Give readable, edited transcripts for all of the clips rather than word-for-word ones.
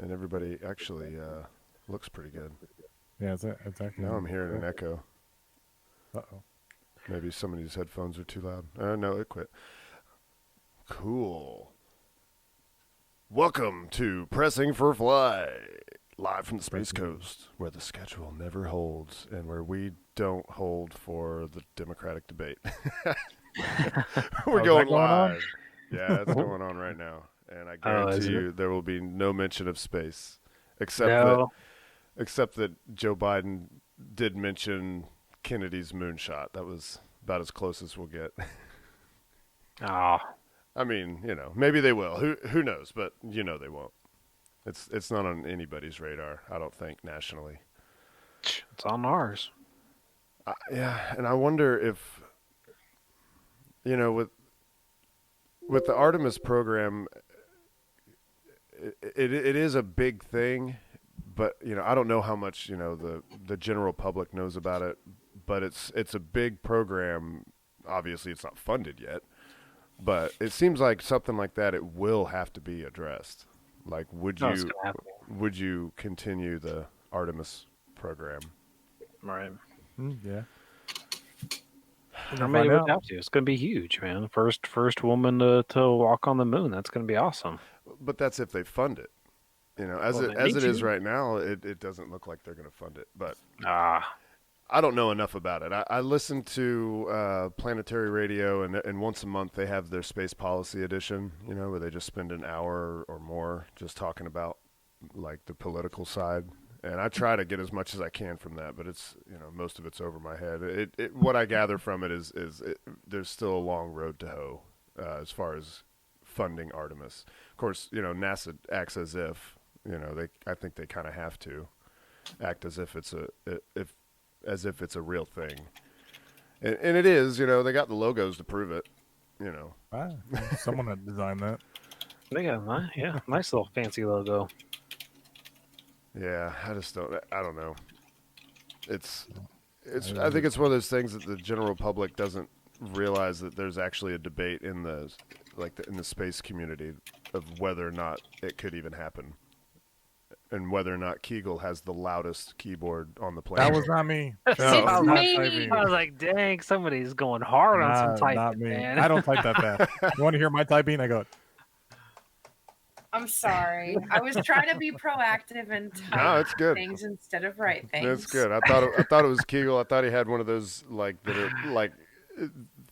and everybody actually looks pretty good. Yeah, it's actually. Now I'm hearing an echo. Uh-oh. Maybe some of these headphones are too loud. No, it quit. Cool. Welcome to Pressing for Flight, live from the Space Coast, where the schedule never holds and where we don't hold for the Democratic debate. We're going live. Yeah, it's going on right now. And I guarantee you there will be no mention of space, except that Joe Biden did mention Kennedy's moonshot. That was about as close as we'll get. Oh. I mean, maybe they will. Who knows? But they won't. It's not on anybody's radar, I don't think, nationally. It's on ours. Yeah, and I wonder if, with the Artemis program, it is a big thing, but I don't know how much the general public knows about it. But it's a big program. Obviously, it's not funded yet. But it seems like something like that, it will have to be addressed. Like, would you continue the Artemis program? Right. Yeah. I mean, it would have to. It's going to be huge, man. First woman to walk on the moon. That's going to be awesome. But that's if they fund it. As it is right now, it doesn't look like they're going to fund it. But I don't know enough about it. I listen to Planetary Radio, and once a month they have their Space Policy Edition, where they just spend an hour or more just talking about, like, the political side. And I try to get as much as I can from that, but it's, most of it's over my head. What I gather from it is there's still a long road to hoe as far as funding Artemis. Of course, NASA acts as if, I think they kind of have to act as if it's a real thing. And it is, they got the logos to prove it, Someone had designed that. They got nice little fancy logo. Yeah, I don't know. I think it's one of those things that the general public doesn't realize that there's actually a debate in the space community of whether or not it could even happen. And whether or not Keagle has the loudest keyboard on the planet. That was not me. It's me. I was like, dang, somebody's going hard on some typing, not me. man. I don't type that fast. You want to hear my typing? I go. I'm sorry. I was trying to be proactive and type things instead of write things. That's good. I thought it was Keagle. I thought he had one of those that are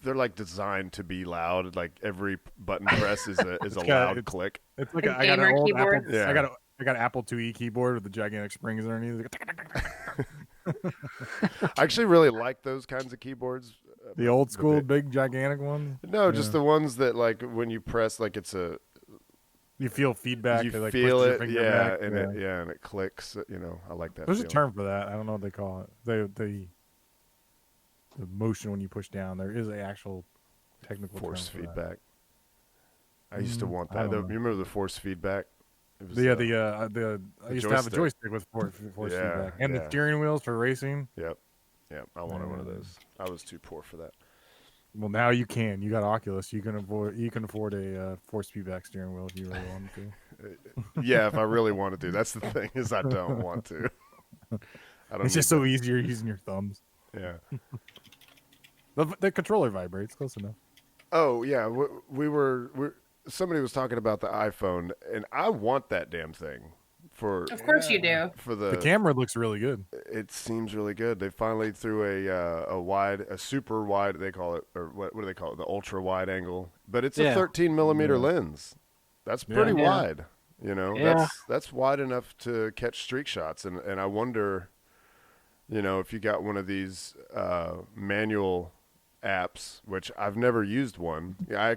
they're like designed to be loud. Like every button press is a loud click. It's like I got an old Apple. Yeah. I got an Apple IIe keyboard with the gigantic springs underneath. I actually really like those kinds of keyboards. The old school, big, gigantic ones? No, just the ones that, like, when you press, like, it's a... You feel feedback. You feel it, and it clicks. I like that. There's a term for that. I don't know what they call it. The motion when you push down. There is an actual technical force term for feedback. I used to want that. You remember the force feedback? I used to have a joystick with force feedback, and the steering wheels for racing. Yep. I wanted one of those. I was too poor for that. Well, now you can. You got Oculus. You can afford a force feedback steering wheel if you really wanted to. Yeah, if I really wanted to. That's the thing is I don't want to. It's just so easier using your thumbs. Yeah. The controller vibrates. Close enough. Oh yeah, somebody was talking about the iPhone, and I want that damn thing. Of course you do. For the camera looks really good. It seems really good. They finally threw a super wide, they call it, or what do they call it? The ultra wide angle. But it's a 13 millimeter lens. That's pretty wide. That's wide enough to catch streak shots. And I wonder, if you got one of these manual apps, which I've never used one. I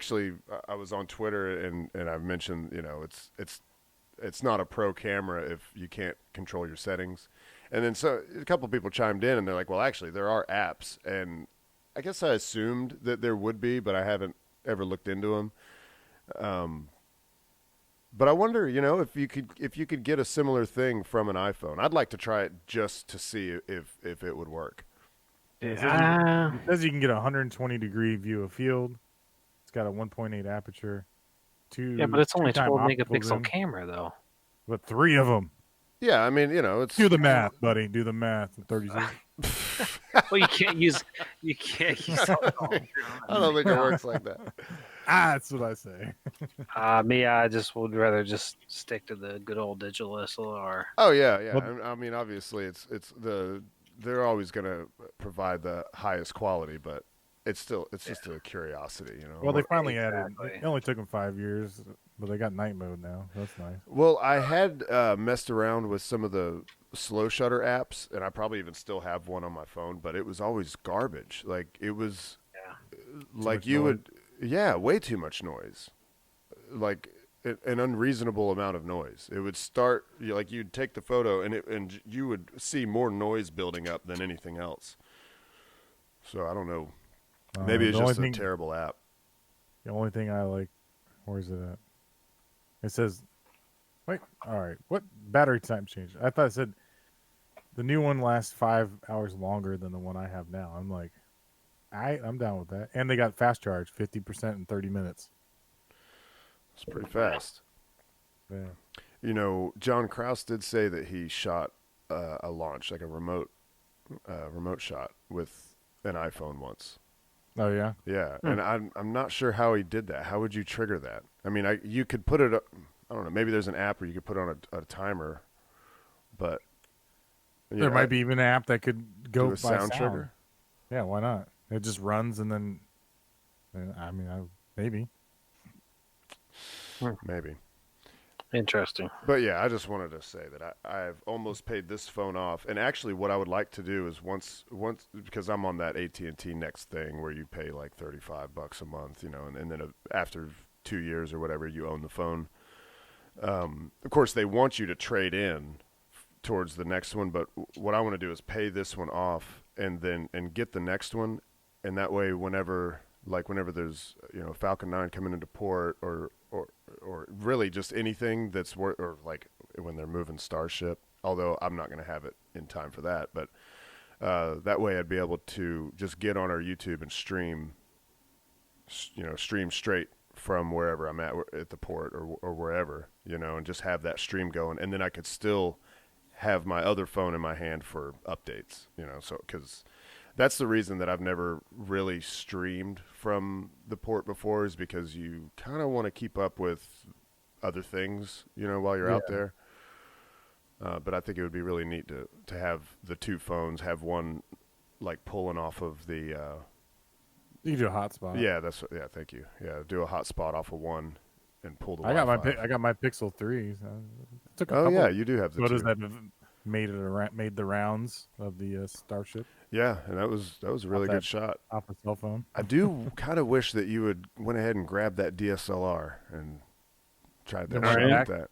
was on Twitter and I've mentioned, it's not a pro camera if you can't control your settings. And then a couple of people chimed in and they're like, well, actually there are apps. And I guess I assumed that there would be, but I haven't ever looked into them. But I wonder, if you could get a similar thing from an iPhone. I'd like to try it just to see if it would work. It says you can get a 120-degree view of field. It's got a 1.8 aperture. But it's only a 12 megapixel camera, though. But 3 of them. Yeah, I mean, it's Do the math, buddy. Do the math. 32. Well, you can't use. I don't think it works like that. That's what I say. Me, I just would rather just stick to the good old digital SLR. Oh yeah. Well, I mean, obviously, they're always going to provide the highest quality, but it's just a curiosity, Well, they finally added. It only took them 5 years, but they got night mode now. That's nice. Well, I had messed around with some of the slow shutter apps, and I probably even still have one on my phone, but it was always garbage. Like it was, like you would, way too much noise, like an unreasonable amount of noise. It would start like you'd take the photo, and you would see more noise building up than anything else. So I don't know. Maybe it's just a terrible app. The only thing I like, where is it at? It says, wait, all right. What battery time change? I thought it said the new one lasts 5 hours longer than the one I have now. I'm like, I'm down with that. And they got fast charge, 50% in 30 minutes. It's pretty fast. Yeah. John Krause did say that he shot a launch, like a remote shot with an iPhone once. Oh yeah. Yeah, and I'm not sure how he did that. How would you trigger that? I mean, you could put it. I don't know. Maybe there's an app where you could put on a timer, but there might be even an app that could go by sound trigger. Yeah, why not? It just runs and then. I mean, maybe. Maybe. Interesting. But yeah, I just wanted to say that I've almost paid this phone off, and actually, what I would like to do is once because I'm on that AT&T Next thing where you pay like $35 a month, and then after 2 years or whatever, you own the phone. Of course, they want you to trade in towards the next one, but what I want to do is pay this one off and get the next one, and that way, whenever there's Falcon 9 coming into port or really just anything that's or like when they're moving Starship, although I'm not going to have it in time for that, but that way I'd be able to just get on our YouTube and stream straight from wherever I'm at the port or wherever, and just have that stream going, and then I could still have my other phone in my hand for updates, so because that's the reason that I've never really streamed from the port before, is because you kind of want to keep up with other things, while you're out there. But I think it would be really neat to have the two phones, have one like pulling off of the. You can do a hotspot. Yeah, thank you. Yeah, do a hotspot off of one and pull the. I got my Pixel 3. So it took a couple. Yeah, you do have the. What is that? Made the rounds of the Starship. Yeah, and that was a really good shot off a cell phone. I do kind of wish that you went ahead and grabbed that DSLR and tried to shoot that.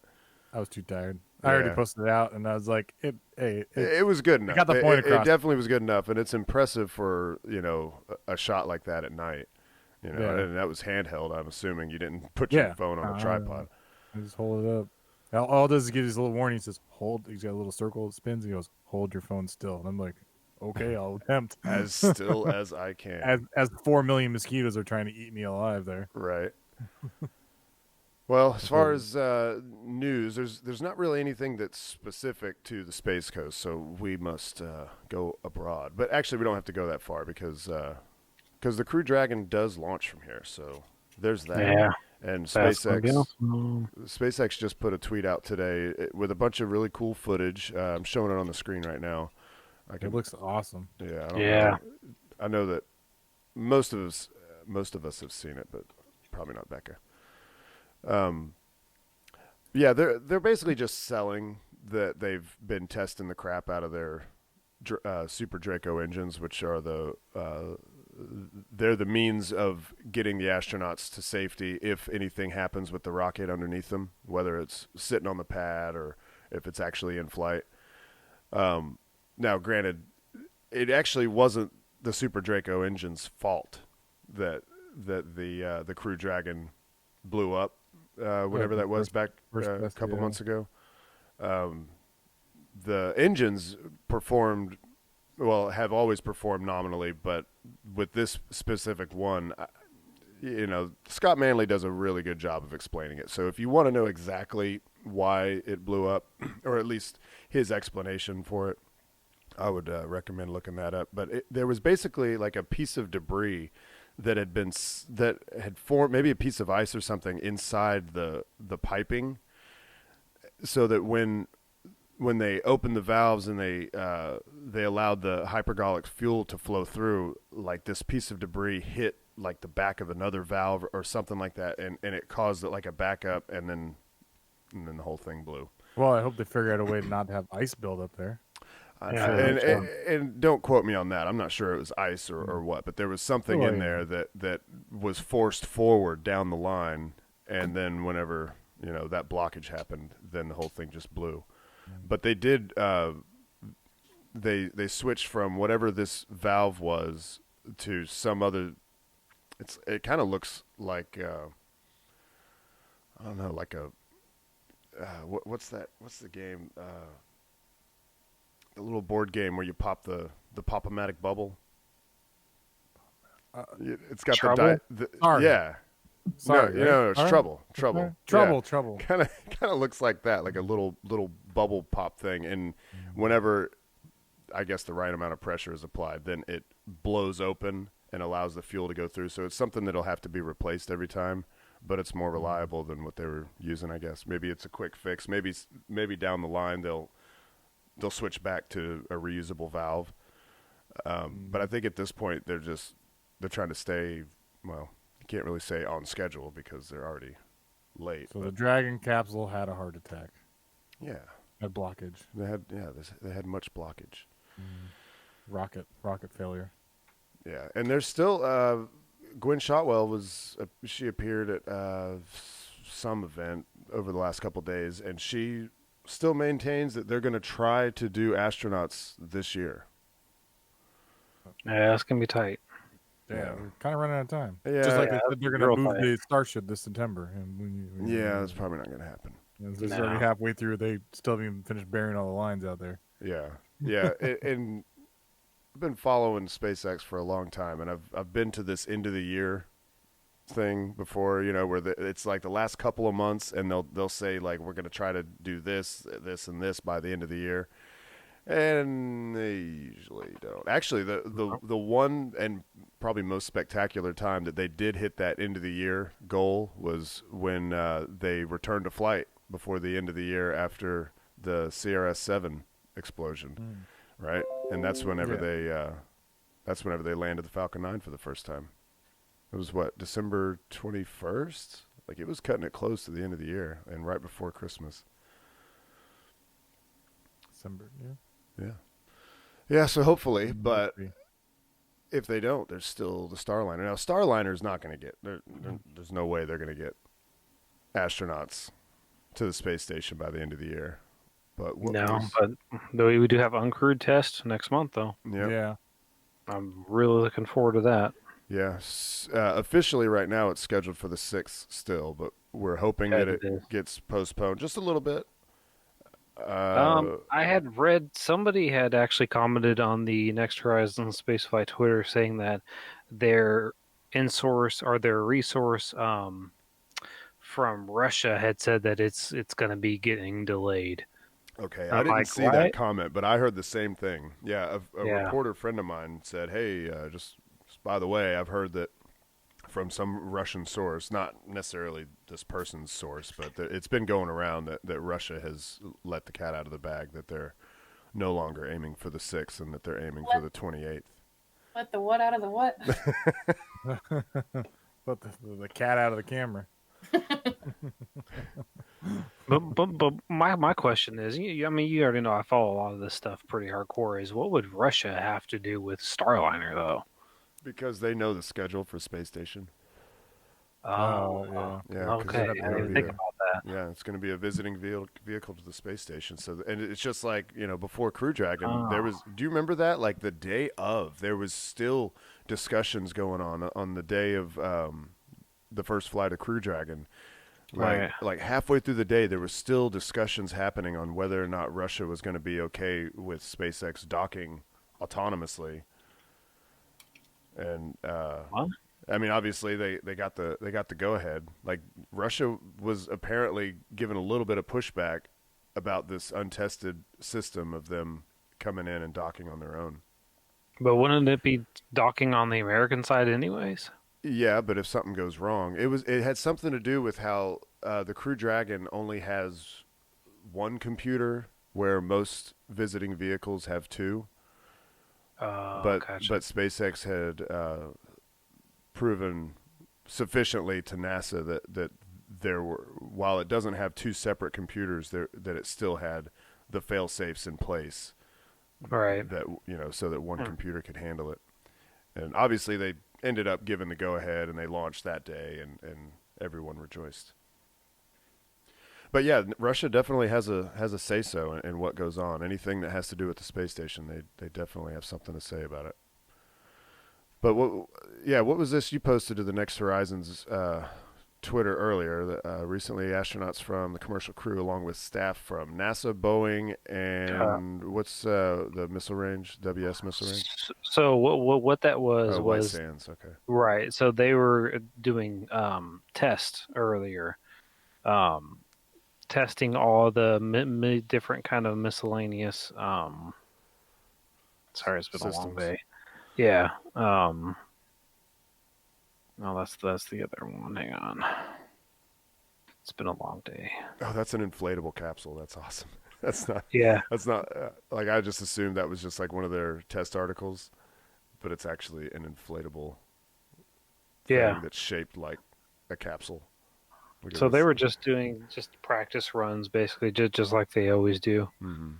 I was too tired. I already posted it out, and I was like, it was good enough. Got the point across. It definitely was good enough, and it's impressive for a shot like that at night. And that was handheld. I'm assuming you didn't put your phone on a tripod. I just hold it up. All it does is give these little warnings. Says hold. He's got a little circle that spins. And he goes, hold your phone still. And I'm like, okay, I'll attempt. As still as I can. As 4 million mosquitoes are trying to eat me alive there. Right. Well, as far as news, there's not really anything that's specific to the Space Coast, so we must go abroad. But actually, we don't have to go that far because the Crew Dragon does launch from here. So there's that. Yeah. And SpaceX just put a tweet out today with a bunch of really cool footage. I'm showing it on the screen right now. It looks awesome. Yeah. I know that most of us have seen it, but probably not Becca. They're basically just selling that they've been testing the crap out of their Super Draco engines, which are they're the means of getting the astronauts to safety if anything happens with the rocket underneath them, whether it's sitting on the pad or if it's actually in flight. Now, granted, it actually wasn't the Super Draco engine's fault that the Crew Dragon blew up, whenever that was back a couple months ago. The engines have always performed nominally, but with this specific one, Scott Manley does a really good job of explaining it. So if you want to know exactly why it blew up, or at least his explanation for it. I would recommend looking that up. But there was basically like a piece of debris that had formed, maybe a piece of ice or something inside the piping, so that when they opened the valves and they allowed the hypergolic fuel to flow through, like this piece of debris hit like the back of another valve or something like that, and it caused it like a backup, and then the whole thing blew. Well, I hope they figure out a way to not have ice build up there. And don't quote me on that. I'm not sure it was ice or what, but there was something in there that was forced forward down the line, and then whenever that blockage happened, then the whole thing just blew. But they did they switched from whatever this valve was to some other. It kind of looks like I don't know, like a what's that? What's the game? The little board game where you pop the pop-o-matic bubble. It's got Trouble? yeah. Sorry, no, it's Trouble. Trouble. Kind of looks like that, like a little bubble pop thing. And whenever, I guess, the right amount of pressure is applied, then it blows open and allows the fuel to go through. So it's something that'll have to be replaced every time, but it's more reliable than what they were using, I guess. Maybe it's a quick fix. Maybe down the line they'll switch back to a reusable valve. But I think at this point they're trying to stay, well, you can't really say on schedule because they're already late. So the Dragon capsule had a heart attack. Yeah. Had blockage. They had much blockage. Rocket failure. Yeah, and there's still Gwen Shotwell she appeared at some event over the last couple of days, and she still maintains that they're going to try to do astronauts this year. Yeah, that's gonna be tight. Yeah, we're kind of running out of time. Yeah, just like they said, they're going to move tight. the Starship this September. And that's probably not going to happen. It's already halfway through. They still haven't even finished burying all the lines out there. Yeah, and I've been following SpaceX for a long time, and I've been to this end of the year thing before, where it's like the last couple of months, and they'll say like, we're going to try to do this, and this by the end of the year, and they usually don't. Actually, the one and probably most spectacular time that they did hit that end of the year goal was when they returned to flight before the end of the year after the CRS-7 explosion, right? And that's whenever they landed the Falcon 9 for the first time. It was December 21st? Like, it was cutting it close to the end of the year and right before Christmas. December, Yeah, so hopefully, but if they don't, there's still the Starliner. Now, Starliner's not going to get, there's no way they're going to get astronauts to the space station by the end of the year. But we do have uncrewed tests next month, though. Yeah. I'm really looking forward to that. Yeah, officially right now it's scheduled for the 6th still, but we're hoping that it gets postponed just a little bit. I had read, somebody had actually commented on the Next Horizon Spaceflight Twitter saying that their in-source or their resource from Russia had said that it's going to be getting delayed. Okay, I didn't see that comment, but I heard the same thing. Yeah, a reporter friend of mine said, hey, just by the way, I've heard that from some Russian source, not necessarily this person's source, but it's been going around that Russia has let the cat out of the bag, that they're no longer aiming for the 6th and that they're aiming for the 28th. Let the what out of the what? Let the cat out of the camera. But my question is, I mean, you already know I follow a lot of this stuff pretty hardcore. Is what would Russia have to do with Starliner, though? Because they know the schedule for space station. Oh, yeah. Okay, I didn't think about that. Yeah, it's going to be a visiting vehicle to the space station. So, and it's just like, before Crew Dragon, there was. Do you remember that? Like the day of, there was still discussions going on the day of the first flight of Crew Dragon. Like halfway through the day, there was still discussions happening on whether or not Russia was going to be okay with SpaceX docking autonomously. And What? I mean, obviously they got the go ahead. Like Russia was apparently given a little bit of pushback about this untested system of them coming in and docking on their own. But wouldn't it be docking on the American side anyways? Yeah, but if something goes wrong, it had something to do with how the Crew Dragon only has one computer, where most visiting vehicles have two. But Gotcha. SpaceX had proven sufficiently to NASA that there were, while it doesn't have two separate computers, that it still had the fail safes in place. Right. That so that one computer could handle it. And obviously they ended up giving the go ahead, and they launched that day, and everyone rejoiced. But yeah, Russia definitely has a say so in what goes on. Anything that has to do with the space station, they definitely have something to say about it. But what was this you posted to the Next Horizons Twitter earlier? Recently, astronauts from the commercial crew, along with staff from NASA, Boeing, and what's the missile range? WS missile range. So what that was White Sands. Okay. Right. So they were doing tests earlier, testing all the different kind of miscellaneous. Sorry, it's been Systems. a long day. Yeah. No, that's the other one. Hang on. It's been a long day. Oh, that's an inflatable capsule. That's awesome. That's not. Yeah. That's not like I just assumed that was just like one of their test articles, but it's actually an inflatable thing that's shaped like a capsule. So they were just doing practice runs, basically, just like they always do. Mm-hmm.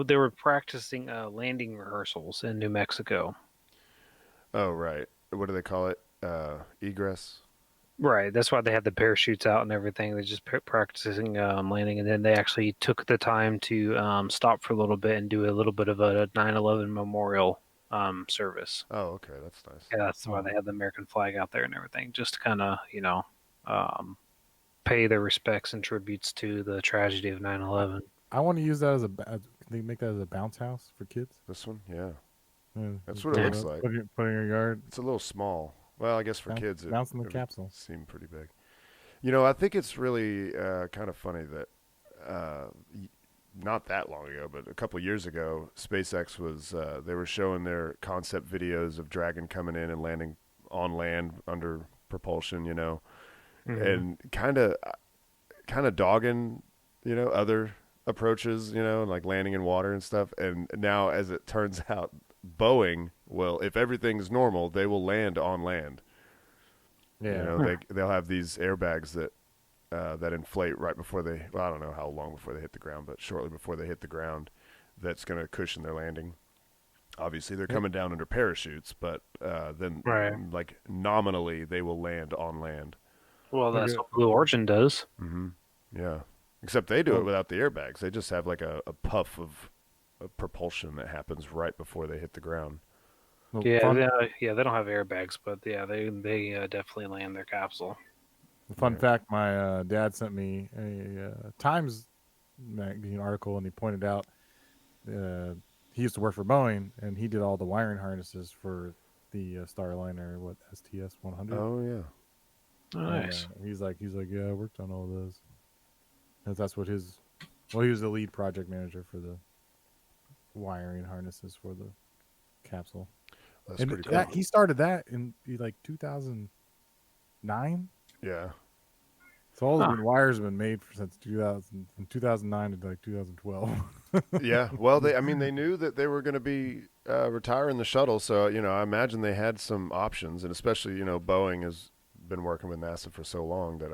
They were practicing landing rehearsals in New Mexico. Oh, right. What do they call it? Egress? Right. That's why they had the parachutes out and everything. They're just practicing landing, and then they actually took the time to stop for a little bit and do a little bit of a 9/11 memorial service. Oh, okay. That's nice. Yeah, that's why they had the American flag out there and everything, just to kind of, pay their respects and tributes to the tragedy of 9/11. I want to use that as can they make that as a bounce house for kids? This one? Yeah. That's You what it put looks like. Put it in your yard. It's a little small. Well, I guess for kids, bounce in the capsule. Seemed pretty big. I think it's really kind of funny that not that long ago, but a couple years ago, SpaceX was they were showing their concept videos of Dragon coming in and landing on land under propulsion, and kind of dogging, other approaches, like landing in water and stuff. And now, as it turns out, Boeing will, if everything's normal, they will land on land. Yeah, they'll have these airbags that inflate right before they. Well, I don't know how long before they hit the ground, but shortly before they hit the ground, that's going to cushion their landing. Obviously, they're coming down under parachutes, but then, like nominally, they will land on land. Well, that's what Blue Origin does. Mm-hmm. Yeah, except they do it without the airbags. They just have like a puff of propulsion that happens right before they hit the ground. They don't have airbags, but yeah, they definitely land their capsule. Fun fact: my dad sent me a Times magazine article, and he pointed out he used to work for Boeing, and he did all the wiring harnesses for the Starliner, STS 100. Oh yeah, nice. He's like, yeah, I worked on all those. And that's what he was the lead project manager for the wiring harnesses for the capsule. That's pretty cool. He started that in like 2009. Yeah. So all the wires have been made since 2009 to like 2012. Yeah. Well, they knew that they were going to be retiring the shuttle, so I imagine they had some options, and especially Boeing has been working with NASA for so long that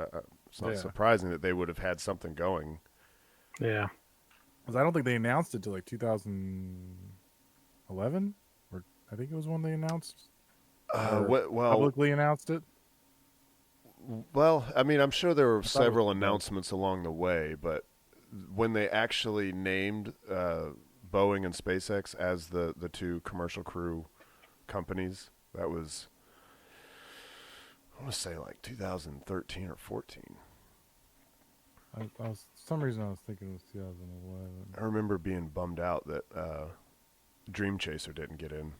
it's not surprising that they would have had something going. Yeah. Because I don't think they announced it till like 2011, or I think it was when they announced. Publicly announced it. Well, I'm sure there were several announcements along the way, but when they actually named Boeing and SpaceX as the two commercial crew companies, that was, I want to say like 2013 or 14. For some reason I was thinking it was 2011. I remember being bummed out that Dream Chaser didn't get in.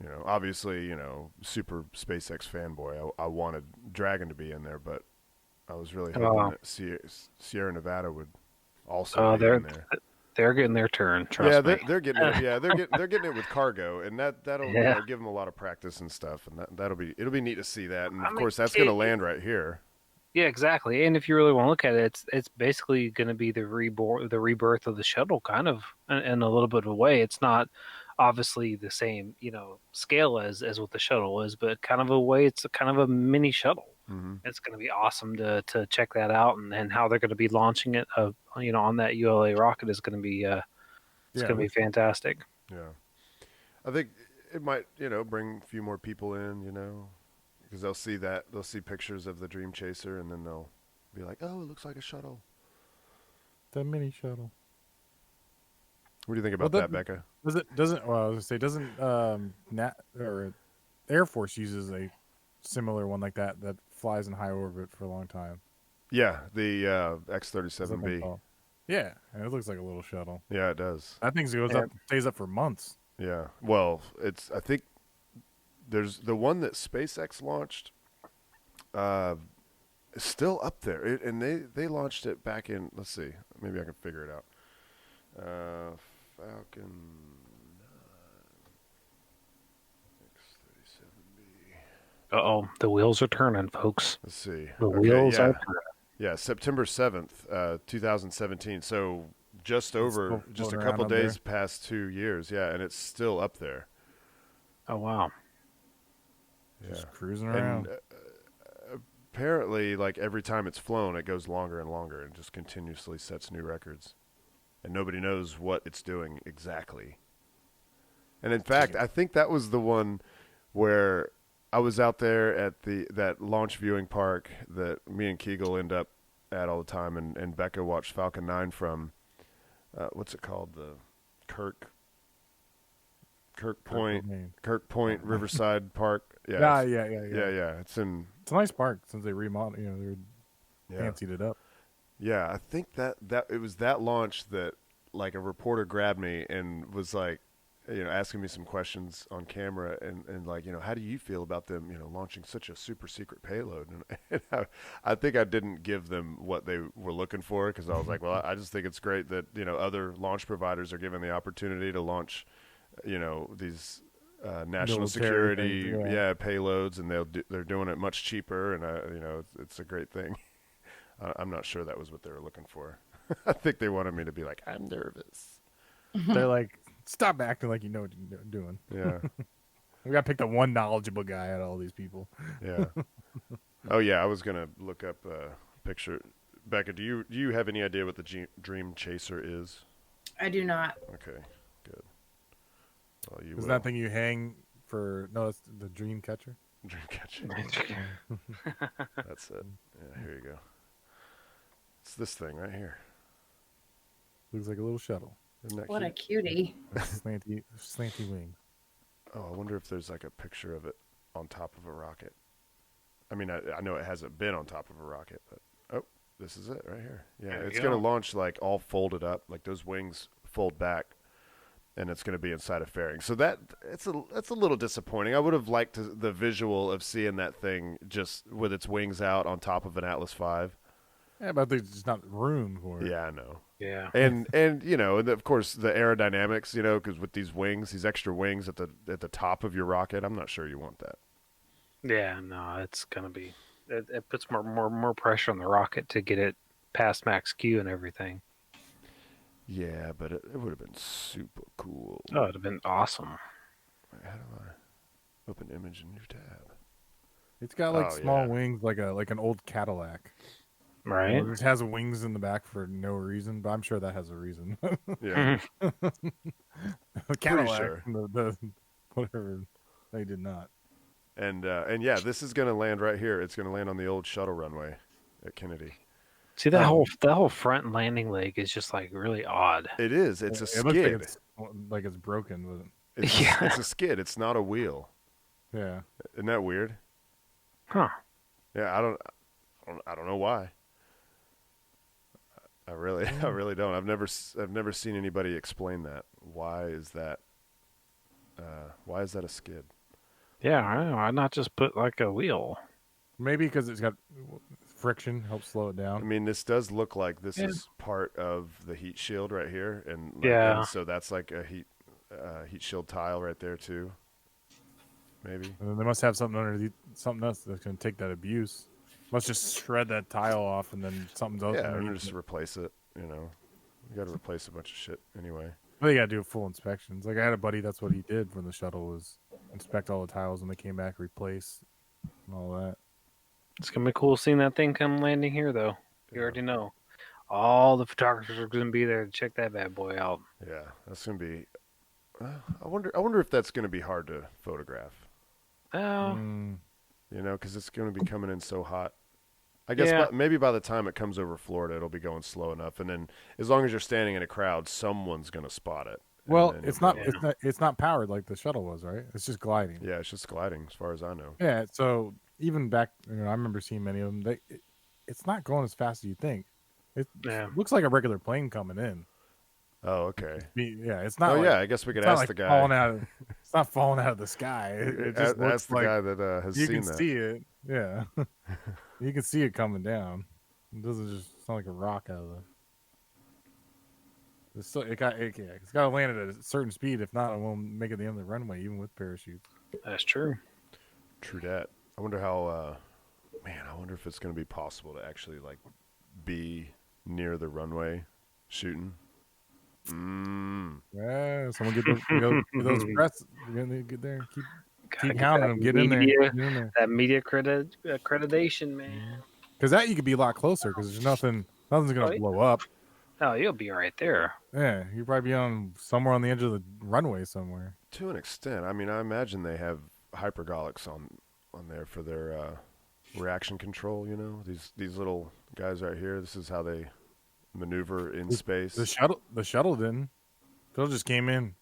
You know, obviously, you know, super SpaceX fanboy. I wanted Dragon to be in there, but I was really hoping that Sierra Nevada would also be in there. They're getting their turn. Trust me. They're getting it. Yeah, they're getting it with cargo, and that'll you know, give them a lot of practice and stuff, and it'll be neat to see that. And of course, that's going to land right here. Yeah, exactly. And if you really want to look at it, it's basically going to be the rebirth of the shuttle, kind of, in a little bit of a way. It's not obviously the same, you know, scale as what the shuttle is, but kind of a way, it's kind of a mini shuttle. Mm-hmm. It's going to be awesome to check that out, and how they're going to be launching it, you know, on that ULA rocket is going to be going to be fantastic. Yeah, I think it might, you know, bring a few more people in, you know, because they'll see pictures of the Dream Chaser, and then they'll be like, oh, it looks like a shuttle. The mini shuttle. What do you think about that, Becca? Doesn't Air Force uses a similar one like that flies in high orbit for a long time. Yeah, the X-37B. Yeah, and it looks like a little shuttle. Yeah, it does. That thing stays up for months. Yeah. Well, I think there's the one that SpaceX launched is still up there. And they launched it back in, let's see, maybe I can figure it out. Falcon 9, X-37B. Uh-oh, the wheels are turning, folks. Let's see. The wheels are turning. Yeah, September 7th, 2017. So just a couple days past 2 years. Yeah, and it's still up there. Oh, wow. Yeah. Just cruising around. And, apparently, like, every time it's flown, it goes longer and longer and just continuously sets new records. And nobody knows what it's doing exactly. And in fact, I think that was the one where I was out there at that launch viewing park that me and Keagle end up at all the time, and Becca watched Falcon 9 from, what's it called? The Kirk Point Riverside Park. Yeah. Yeah. It's a nice park since they remodeled. You know, they fancied it up. Yeah, I think that it was that launch that, like, a reporter grabbed me and was like, you know, asking me some questions on camera and like, you know, how do you feel about them, you know, launching such a super secret payload? And I think I didn't give them what they were looking for, because I was like, well, I just think it's great that, you know, other launch providers are given the opportunity to launch, you know, these national security payloads, and they're doing it much cheaper, and you know, it's a great thing. I'm not sure that was what they were looking for. I think they wanted me to be like, I'm nervous. They're like, stop acting like you know what you're doing. Yeah. We got to pick the one knowledgeable guy out of all these people. Yeah. Oh, yeah, I was going to look up a picture. Becca, do you have any idea what the Dream Chaser is? I do not. Okay, good. Well, is that thing you hang for? No, it's the Dream Catcher. Dream Catcher. That's it. Yeah, here you go. It's this thing right here. Looks like a little shuttle. Isn't that what cute? A cutie. Slanty wings. Oh, I wonder if there's like a picture of it on top of a rocket. I mean, I know it hasn't been on top of a rocket, but this is it right here. Yeah, it's going to launch like all folded up, like those wings fold back, and it's going to be inside a fairing. So that's a little disappointing. I would have liked the visual of seeing that thing just with its wings out on top of an Atlas V. Yeah, but there's just not room for it. Yeah, I know. Yeah. And you know, and of course the aerodynamics, you know, because with these wings, these extra wings at the top of your rocket, I'm not sure you want that. Yeah, no, it's gonna be. It puts more pressure on the rocket to get it past max Q and everything. Yeah, but it would have been super cool. Oh, it'd have been awesome. How do I open image in new tab? It's got like small wings, like an old Cadillac. Right. It just has wings in the back for no reason, but I'm sure that has a reason. Yeah. Cadillac, sure. the whatever, they did not. And yeah, this is going to land right here. It's going to land on the old shuttle runway at Kennedy. See, that whole front landing leg is just like really odd. It is. It's a skid. Looks like it's broken, but it's a skid. It's not a wheel. Yeah. Isn't that weird? Huh. Yeah, I don't know why. I really don't. I've never seen anybody explain that. Why is that Why is that a skid? Yeah, I know. Why not just put like a wheel? Maybe because it's got friction, helps slow it I down. mean, this does look like this is part of the heat shield right here, and yeah, so that's like a heat shield tile right there too. Maybe. And then they must have something underneath, something else that's going to take that abuse. Must just shred that tile off, and then something's else. Yeah, or just replace it. You got to replace a bunch of shit anyway. Well, you got to do full inspections. Like I had a buddy, that's what he did when the shuttle was inspect all the tiles, and they came back, replace, and all that. It's gonna be cool seeing that thing come landing here, though. You already know. All the photographers are gonna be there to check that bad boy out. Yeah, that's gonna be. I wonder if that's gonna be hard to photograph. Oh, Because it's gonna be coming in so hot. I guess maybe by the time it comes over Florida, it'll be going slow enough, and then as long as you're standing in a crowd, someone's gonna spot it. Well, it's not powered like the shuttle was, right? It's just gliding. Yeah, it's just gliding, as far as I know. Yeah, so even back, I remember seeing many of them. It's not going as fast as you think. It looks like a regular plane coming in. Oh, okay. Yeah, it's not. Oh, yeah. I guess we could ask the guy. It's not falling out of the sky. It just looks the like guy that has seen that. You can see it. Yeah, you can see it coming down. It doesn't just sound like a rock out of the. It's got to land at a certain speed. If not, it won't make it the end of the runway, even with parachutes. That's true. True that. I wonder how. I wonder if it's going to be possible to actually be near the runway shooting. Yeah, someone get those press. Get there. Keep hounding them. Get in there. That media accreditation, man. Because that you could be a lot closer. Because there's nothing's gonna blow up. Oh, you'll be right there. Yeah, you'll probably be somewhere on the edge of the runway somewhere. To an extent, I mean, I imagine they have hypergolics on there for their reaction control. These little guys right here. This is how they maneuver in space. The shuttle didn't. Phil just came in,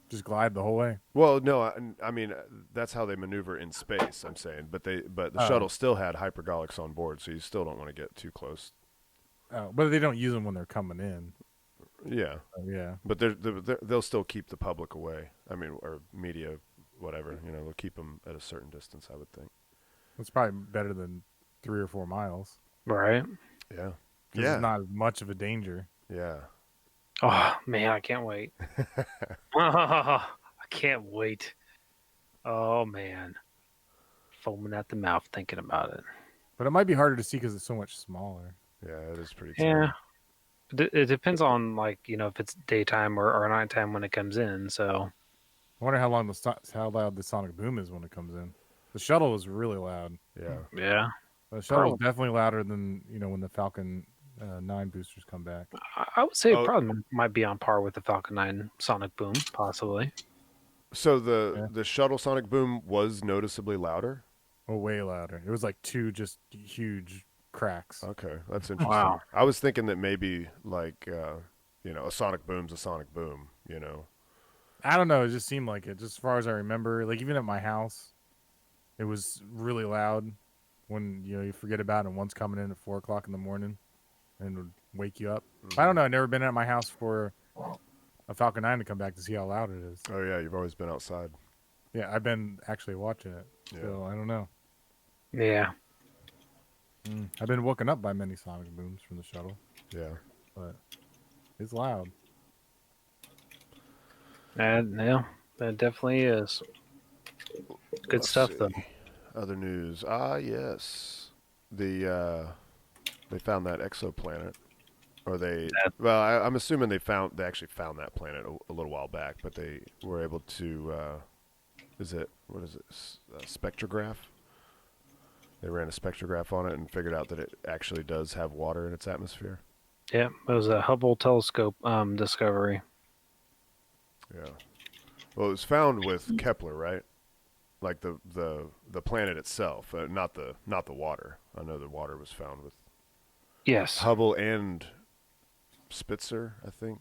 just glide the whole way. Well, no, I mean that's how they maneuver in space. I'm saying, but the shuttle still had hypergolics on board, so you still don't want to get too close. Oh, but they don't use them when they're coming in. Yeah, yeah. But they'll still keep the public away. I mean, or media, whatever. They'll keep them at a certain distance. I would think. It's probably better than 3 or 4 miles. Right. Yeah. It's not as much of a danger. Yeah. Oh man, I can't wait. I can't wait. Oh man, foaming at the mouth thinking about it. But it might be harder to see because it's so much smaller. Yeah, it is pretty tiny. Yeah. It depends on if it's daytime or nighttime when it comes in. So I wonder how loud the sonic boom is when it comes in. The shuttle was really loud. Yeah. Yeah. The shuttle was definitely louder than when the Falcon 9 boosters come back. I would say it probably might be on par with the Falcon 9 sonic boom, possibly. So the shuttle sonic boom was noticeably louder? Oh, way louder. It was like 2 just huge cracks. Okay, that's interesting. Wow. I was thinking that maybe a sonic boom's a sonic boom, I don't know. It just seemed like it. Just as far as I remember, even at my house, it was really loud when you forget about it and one's coming in at 4 o'clock in the morning and would wake you up. Mm-hmm. I don't know. I've never been at my house for a Falcon 9 to come back to see how loud it is. Oh, yeah. You've always been outside. Yeah, I've been actually watching it. Yeah. So I don't know. Yeah. I've been woken up by many sonic booms from the shuttle. Yeah. But it's loud. Yeah, that definitely is. Good stuff, though. Other news. Yes. They found that exoplanet. Or I'm assuming they actually found that planet a little while back, but they were able to, spectrograph? They ran a spectrograph on it and figured out that it actually does have water in its atmosphere. Yeah, it was a Hubble telescope discovery. Yeah. Well, it was found with Kepler, right? Like the planet itself, not the water. I know the water was found with Hubble and Spitzer, I think.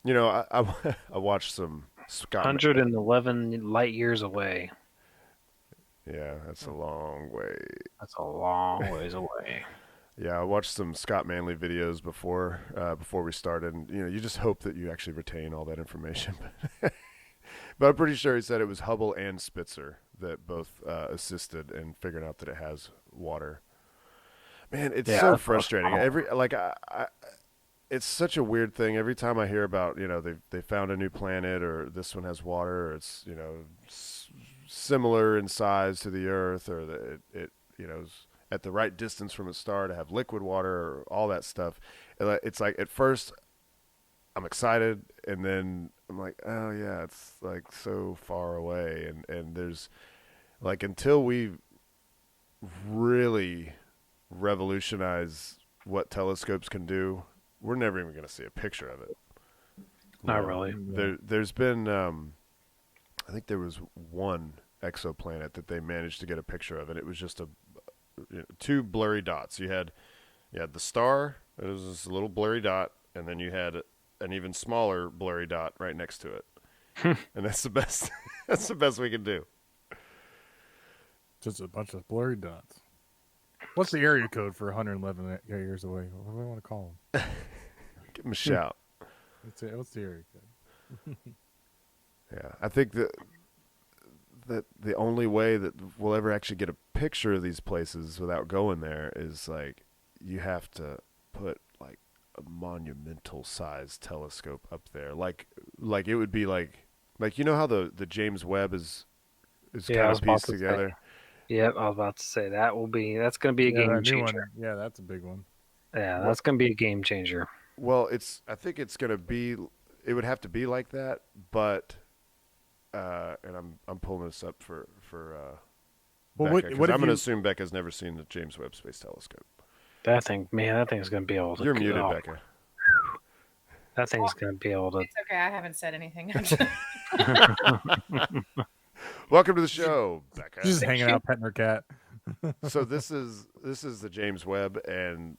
I watched some Scott 111 light years away. Yeah, that's a long way. That's a long ways away. Yeah, I watched some Scott Manley videos before we started, and you just hope that you actually retain all that information. But I'm pretty sure he said it was Hubble and Spitzer that both assisted in figuring out that it has water. Man, it's so frustrating. It's such a weird thing. Every time I hear about, they found a new planet, or this one has water, or it's, similar in size to the Earth, or that it is at the right distance from a star to have liquid water, or all that stuff. It's like at first I'm excited, and then I'm like, oh yeah, it's like so far away, and there's like until we really revolutionize what telescopes can do, we're never even going to see a picture of it. Not really. There's been, I think there was one exoplanet that they managed to get a picture of, and it was just two blurry dots. You had the star, it was this little blurry dot, and then you had an even smaller blurry dot right next to it. And that's the best. That's the best we can do. Just a bunch of blurry dots. What's the area code for 111 years away? What do I want to call them? Give them a shout. What's the area code? Yeah, I think that the only way that we'll ever actually get a picture of these places without going there is like you have to put like a monumental sized telescope up there. Like it would be like how the James Webb is kind of pieced together. Yep, I was about to say that's going to be a game changer. Yeah, that's a big one. Yeah, that's going to be a game changer. Well, I think it's going to be. It would have to be like that, but and I'm pulling this up for Becca, because I'm going to assume Becca's never seen the James Webb Space Telescope. That thing's going to be able to. You're muted, Becca. That thing's going to be able to. It's okay. I haven't said anything. Welcome to the show, Becca. She's just hanging out, petting her cat. So this is the James Webb, and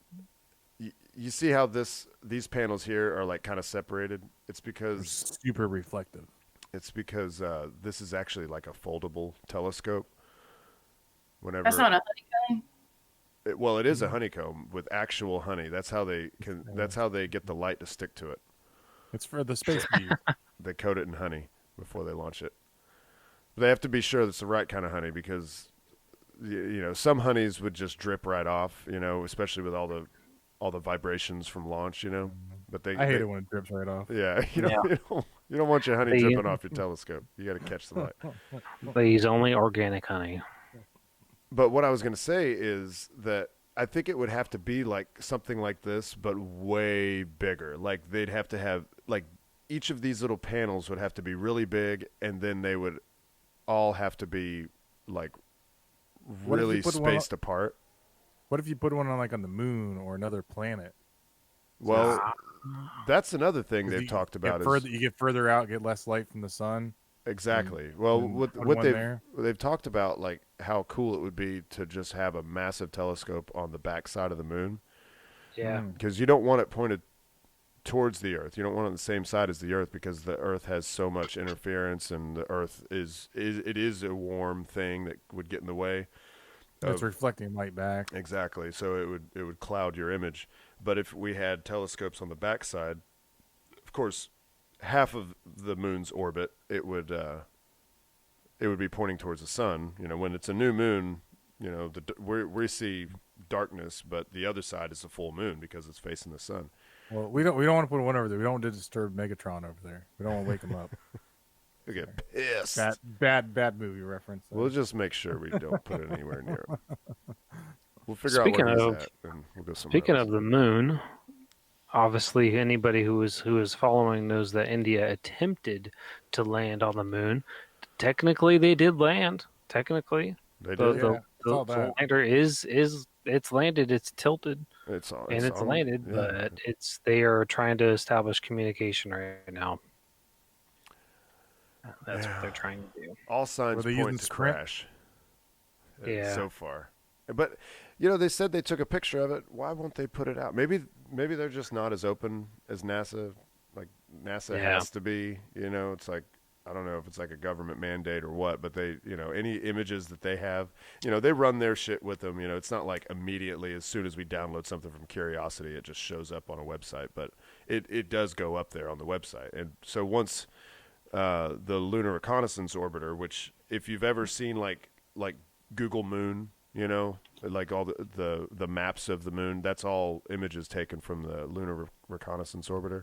you see how these panels here are like kind of separated. It's because they're super reflective. It's because this is actually like a foldable telescope. That's not a honeycomb. It is a honeycomb with actual honey. That's how they get the light to stick to it. It's for the space bees. They coat it in honey before they launch it. But they have to be sure it's the right kind of honey, because some honeys would just drip right off, especially with all the vibrations from launch, But I hate it when it drips right off. Yeah, you don't want your honey dripping off your telescope. You got to catch the light. They use only organic honey. But what I was going to say is that I think it would have to be like something like this, but way bigger. Like they'd have to have each of these little panels would have to be really big, and then they would all have to be like really spaced apart. What if you put one on the moon or another planet? Well, that's another thing they've talked about. You get further out, get less light from the sun. Exactly. Well, what they've talked about, like how cool it would be to just have a massive telescope on the back side of the moon. Yeah. Because you don't want it pointed towards the Earth. You don't want it on the same side as the Earth, because the Earth has so much interference, and the Earth is a warm thing that would get in the way. It's reflecting light back. Exactly. So it would cloud your image. But if we had telescopes on the backside, of course, half of the moon's orbit, it would be pointing towards the sun. When it's a new moon, we see darkness, but the other side is the full moon because it's facing the sun. Well, we don't want to put one over there. We don't want to disturb Megatron over there. We don't want to wake him up. He'll get pissed. Bad movie reference. We'll just make sure we don't put it anywhere near him. We'll figure out where he's at, and we'll go somewhere Speaking else. of the moon, obviously anybody who is following knows that India attempted to land on the moon. Technically, they did land. Technically, they did. The lander it's landed. It's tilted. It's landed, yeah. But they are trying to establish communication right now. That's what they're trying to do. All signs point to crash. Yeah. So far, but they said they took a picture of it. Why won't they put it out? Maybe they're just not as open as NASA. Like NASA has to be. It's like, I don't know if it's like a government mandate or what, but they, any images that they have, they run their shit with them. It's not like immediately as soon as we download something from Curiosity, it just shows up on a website, but it does go up there on the website. And so once the Lunar Reconnaissance Orbiter, which if you've ever seen like Google Moon, you know, like all the maps of the moon, that's all images taken from the Lunar Reconnaissance Orbiter,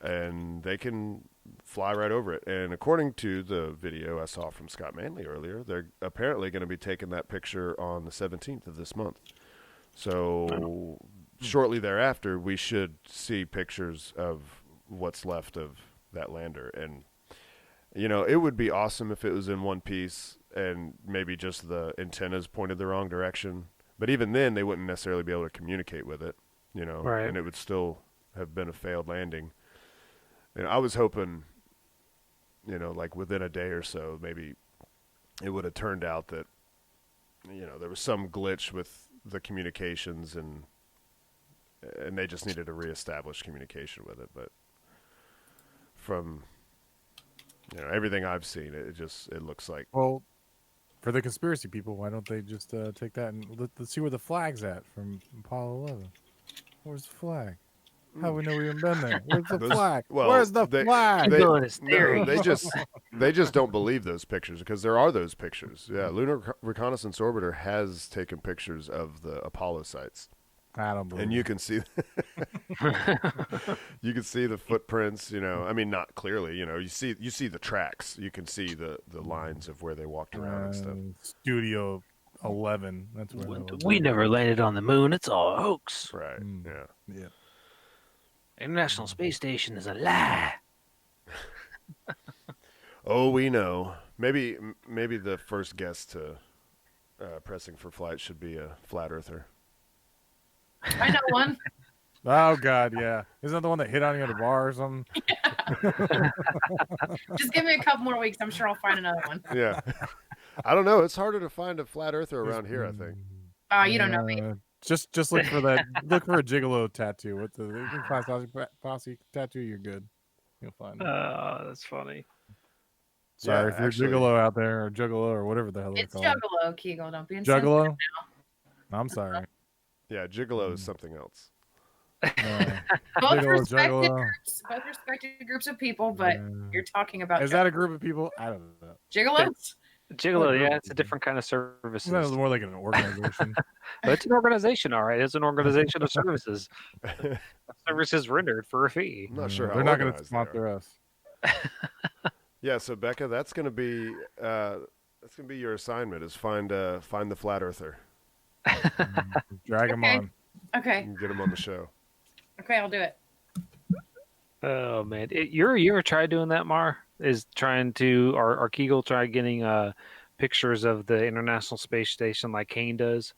and they can fly right over it. And according to the video I saw from Scott Manley earlier, they're apparently going to be taking that picture on the 17th of this month. So shortly thereafter, we should see pictures of what's left of that lander. And, you know, it would be awesome if it was in one piece and maybe just the antennas pointed the wrong direction. But even then, they wouldn't necessarily be able to communicate with it, you know, right. And it would still have been a failed landing. And I was hoping, you know, like within a day or so, maybe it would have turned out that, you know, there was some glitch with the communications and they just needed to reestablish communication with it. But from, you know, everything I've seen, it looks like. Well, for the conspiracy people, why don't they just take that and let's see where the flag's at from Apollo 11? Where's the flag? How we know we haven't been there? Where's the flag? Well, where's the flag? They just don't believe those pictures because there are those pictures. Yeah, Lunar Reconnaissance Orbiter has taken pictures of the Apollo sites. I don't believe. And you can see, you can see the footprints. You know, I mean, not clearly. You know, you see the tracks. You can see the lines of where they walked around and stuff. Studio 11. That's where we never landed on the moon. It's all a hoax. Right. Yeah. International Space Station is a lie. Oh, we know. Maybe the first guest to pressing for flight should be a flat earther. I know one. Oh God, yeah. Isn't that the one that hit on you at a bar or something? Yeah. Just give me a couple more weeks. I'm sure I'll find another one. Yeah. I don't know. It's harder to find a flat earther around here, I think. You don't know me. Just look for that. Look for a gigolo tattoo. With the posse tattoo, you're good. You'll find it. That's funny. Sorry if you're gigolo out there or juggalo or whatever the hell it's they're called. Juggalo, Keagle. Don't be insensitive Juggalo. now. I'm sorry. Yeah, gigolo is something else. Both respected groups of people, but you're talking about. Is that a group of people? I don't know. Gigolos? Gigolo, yeah, it's a different kind of services. That was more like an organization. But it's an organization, all right. It's an organization of services. Services rendered for a fee. I'm not sure how they're not going to sponsor us. Yeah, so Becca, that's going to be your assignment is find the flat earther. Drag him on. Okay. And get him on the show. Okay, I'll do it. Oh man, you ever tried doing that, Mar? Is trying to or Keagle try getting pictures of the International Space Station like Kane does,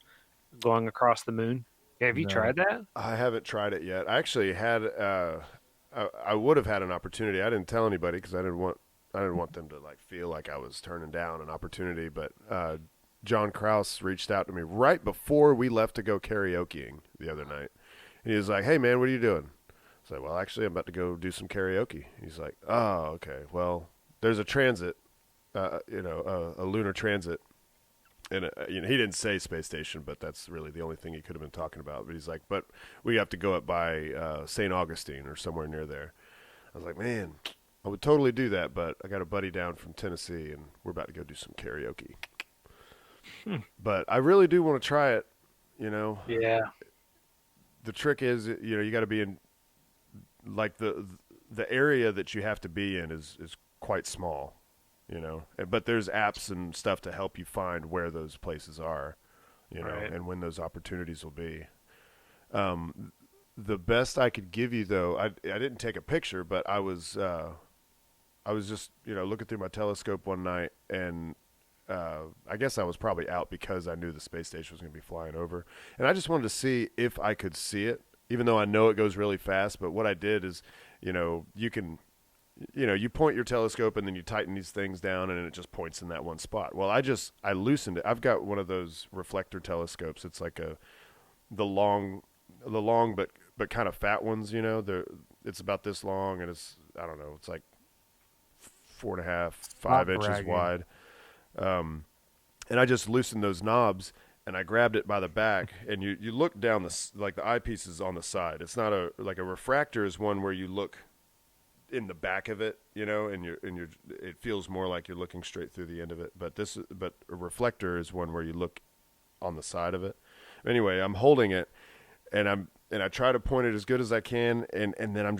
going across the moon? Have you tried that? I haven't tried it yet. I actually had I would have had an opportunity. I didn't tell anybody because I didn't want them to like feel like I was turning down an opportunity. But John Krause reached out to me right before we left to go karaokeing the other night. And he was like, "Hey man, what are you doing?" I said, "Well, actually, I'm about to go do some karaoke." He's like, "Oh, okay. Well, there's a transit, a lunar transit." And he didn't say space station, but that's really the only thing he could have been talking about. But he's like, "But we have to go up by St. Augustine or somewhere near there." I was like, "Man, I would totally do that, but I got a buddy down from Tennessee, and we're about to go do some karaoke." But I really do want to try it. You know. Yeah. The trick is, you got to be in, like the area that you have to be in is quite small, but there's apps and stuff to help you find where those places are, right. And when those opportunities will be. The best I could give you though, I didn't take a picture, but I was just, looking through my telescope one night and, I guess I was probably out because I knew the space station was going to be flying over. And I just wanted to see if I could see it, even though I know it goes really fast. But what I did is, you can, you point your telescope and then you tighten these things down and it just points in that one spot. Well, I loosened it. I've got one of those reflector telescopes. It's like the long but kind of fat ones, it's about this long and it's, I don't know, it's like 4.5, 5 inches wide. And I just loosened those knobs and I grabbed it by the back and you look down the eyepiece is on the side. It's not like a refractor is one where you look in the back of it, you know, and it feels more like you're looking straight through the end of it. But a reflector is one where you look on the side of it. Anyway, I'm holding it, and I try to point it as good as I can, and then I'm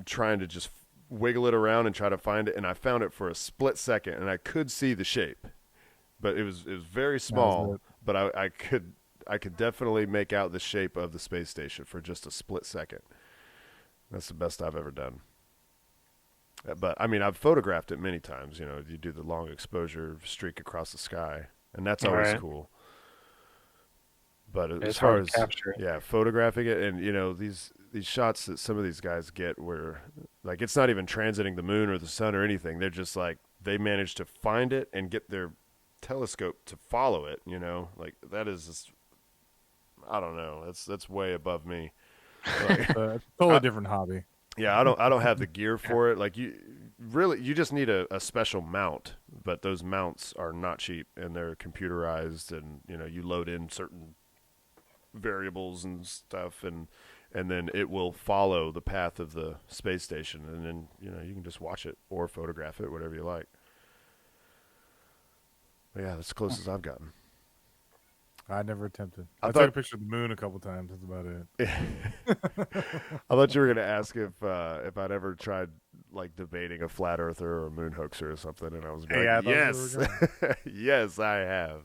trying to just wiggle it around and try to find it, and I found it for a split second, and I could see the shape, but it was very small, but I could definitely make out the shape of the space station for just a split second. That's the best I've ever done. But I mean, I've photographed it many times. You know, you do the long exposure streak across the sky, and that's always cool. But as far as photographing it, and you know, these shots that some of these guys get, where like it's not even transiting the moon or the sun or anything. They're just like they manage to find it and get their telescope to follow it. You know, like that is just, I don't know. That's way above me. Like, totally different hobby. Yeah, I don't have the gear for it. Like you just need a special mount, but those mounts are not cheap, and they're computerized, and you know, you load in certain variables and stuff, and then it will follow the path of the space station, and then you know, you can just watch it or photograph it, whatever you like. But yeah, that's as close as I've gotten. I never attempted. I took a picture of the moon a couple times. That's about it. I thought you were going to ask if I'd ever tried like debating a flat earther or a moon hoaxer or something, and I was like, yes, yes, I have.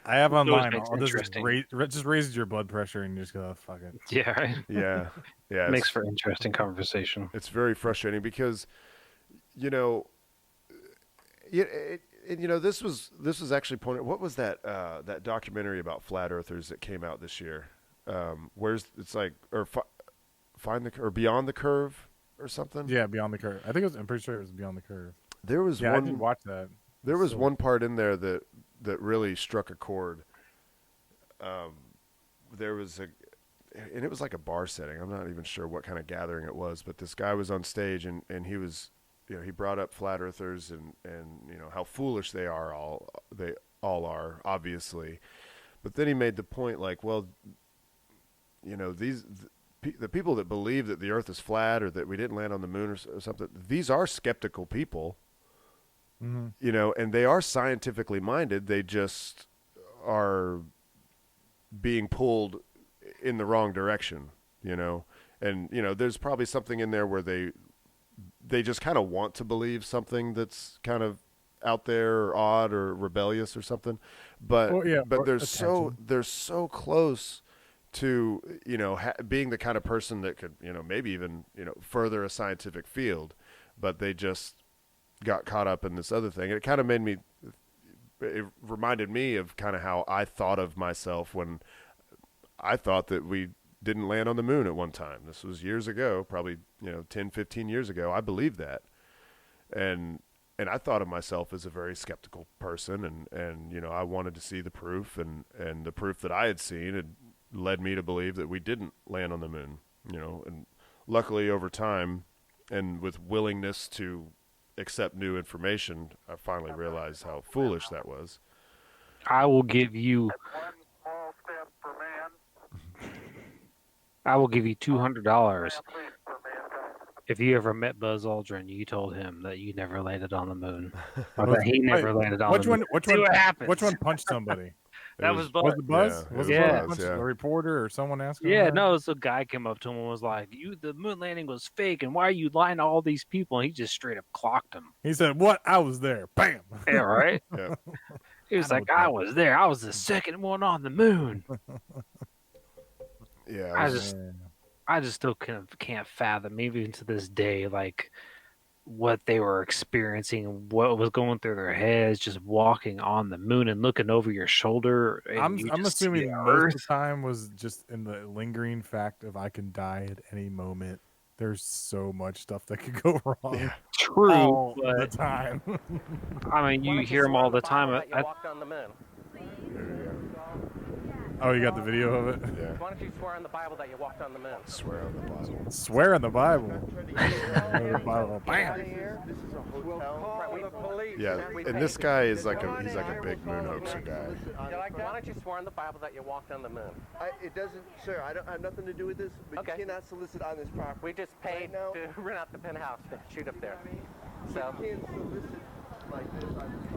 I have online. This just raises your blood pressure, and you just go, oh, fuck it. Yeah, right. Yeah. It makes for interesting conversation. It's very frustrating because, you know, you know, this was actually pointed. What was that documentary about flat earthers that came out this year? It's like find the or Beyond the Curve or something? Yeah, Beyond the Curve. I'm pretty sure it was Beyond the Curve. There was one. I didn't watch that. There was one part in there that really struck a chord. There was and it was like a bar setting. I'm not even sure what kind of gathering it was, but this guy was on stage and he was, you know, he brought up flat earthers and you know how foolish they all are, obviously. But then he made the point like, well, you know, the people that believe that the earth is flat or that we didn't land on the moon or something, these are skeptical people. Mm-hmm. You know, and they are scientifically minded. They just are being pulled in the wrong direction, you know. And, you know, there's probably something in there where they just kind of want to believe something that's kind of out there or odd or rebellious or something. But they're so close to, you know, being the kind of person that could, you know, maybe even, you know, further a scientific field, but they just got caught up in this other thing. It kind of it reminded me of kind of how I thought of myself when I thought that we didn't land on the moon at one time. This was years ago, probably, you know, 10, 15 years ago. I believed that. And I thought of myself as a very skeptical person, and you know, I wanted to see the proof, and the proof that I had seen had led me to believe that we didn't land on the moon, you know. And luckily over time and with willingness to accept new information, I finally realized how foolish that was. I will give you $200 if you ever met Buzz Aldrin. You told him that you never landed on the moon, or that he never landed on the moon. Which one punched somebody? That was Buzz. Was it Buzz? Yeah, was it Buzz? A reporter or someone asking? Yeah, no, so a guy came up to him and was like, the moon landing was fake, and why are you lying to all these people? And he just straight up clocked him. He said, "What? I was there." Bam. Yeah, right? Yeah. He was like, I was there. I was the second one on the moon. Yeah. I just still can't fathom, even to this day, like what they were experiencing and what was going through their heads, just walking on the moon and looking over your shoulder. I'm assuming most of the time was just in the lingering fact of I can die at any moment. There's so much stuff that could go wrong. Yeah. True, all the time. I mean, you hear them all the time. Oh, you got the video of it? Yeah. Why don't you swear on the Bible that you walked on the moon? Swear on the Bible. Swear on the Bible. Bam. This is a hotel. Yeah, and this guy is like he's like a big moon hoaxer guy. Why don't you swear on the Bible that you walked on the moon? It doesn't, sir. I have nothing to do with this. But Okay. you cannot solicit on this property. We just paid to rent out the penthouse to shoot up there. So You can't solicit like this.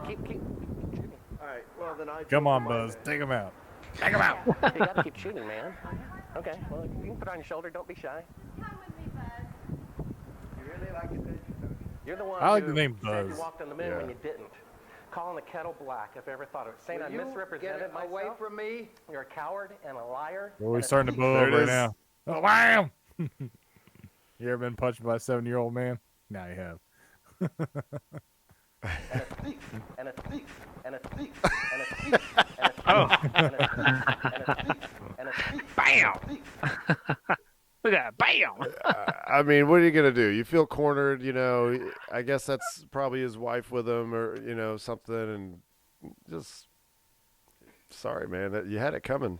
keep shooting. All right. Well, then I. Come on, Buzz. Take him out. Take him out. You gotta keep shooting, man. Okay, well, you can put it on your shoulder. Don't be shy. You really like it, don't you? You're the one I like who the name said Buzz. you walked on the moon when you didn't. Calling the kettle black if I ever thought of it. Saying I misrepresented myself. Away from me. You're a coward and a liar. Well, we're starting to blow There up it right is. now. Oh, wham! You ever been punched by a 7-year-old man? Now you have. And a thief, and a thief, and a thief, and a thief, and a thief, Oh. and a thief, and a thief, Bam! and a thief. Look at that. Bam! I mean, what are you gonna do? You feel cornered, you know. I guess that's probably his wife with him, or you know something, and just sorry, man, that you had it coming.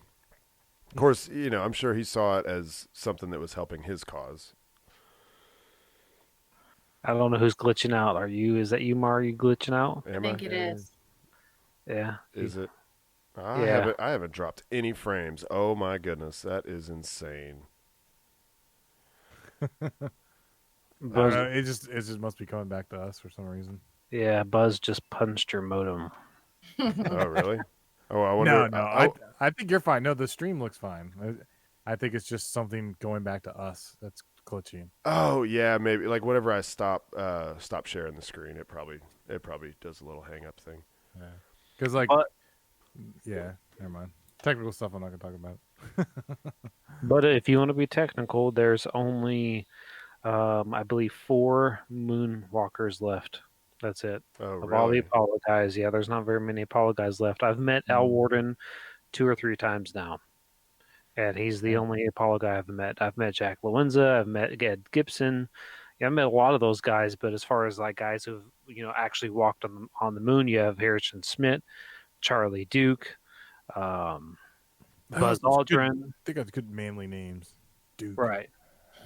Of course, you know, I'm sure he saw it as something that was helping his cause. I don't know who's glitching out. Is that you, Mar? Are you glitching out? I Am think it is. Yeah. Is it? Yeah. I haven't dropped any frames. Oh my goodness, that is insane. Buzz, It just must be coming back to us for some reason. yeah, Buzz just punched your modem. Oh really? Oh, I wonder. No. I think you're fine. No, the stream looks fine. I think it's just something going back to us that's glitching. Oh yeah, maybe like whenever I stop sharing the screen, it probably does a little hang up thing. Yeah. Because like, But- yeah, never mind. Technical stuff I'm not gonna talk about. But if you want to be technical, there's only, I believe, 4 moonwalkers left. That's it. Oh Of all the really? Apollo guys, yeah, there's not very many Apollo guys left. I've met Al Warden 2 or 3 times now, and he's the only Apollo guy I've met. I've met Jack Lowenza, I've met Ed Gibson. Yeah, I met a lot of those guys, but as far as like guys who've actually walked on the moon, you have Harrison Schmidt, Charlie Duke, Buzz Aldrin. They got good manly names. Dude. Right.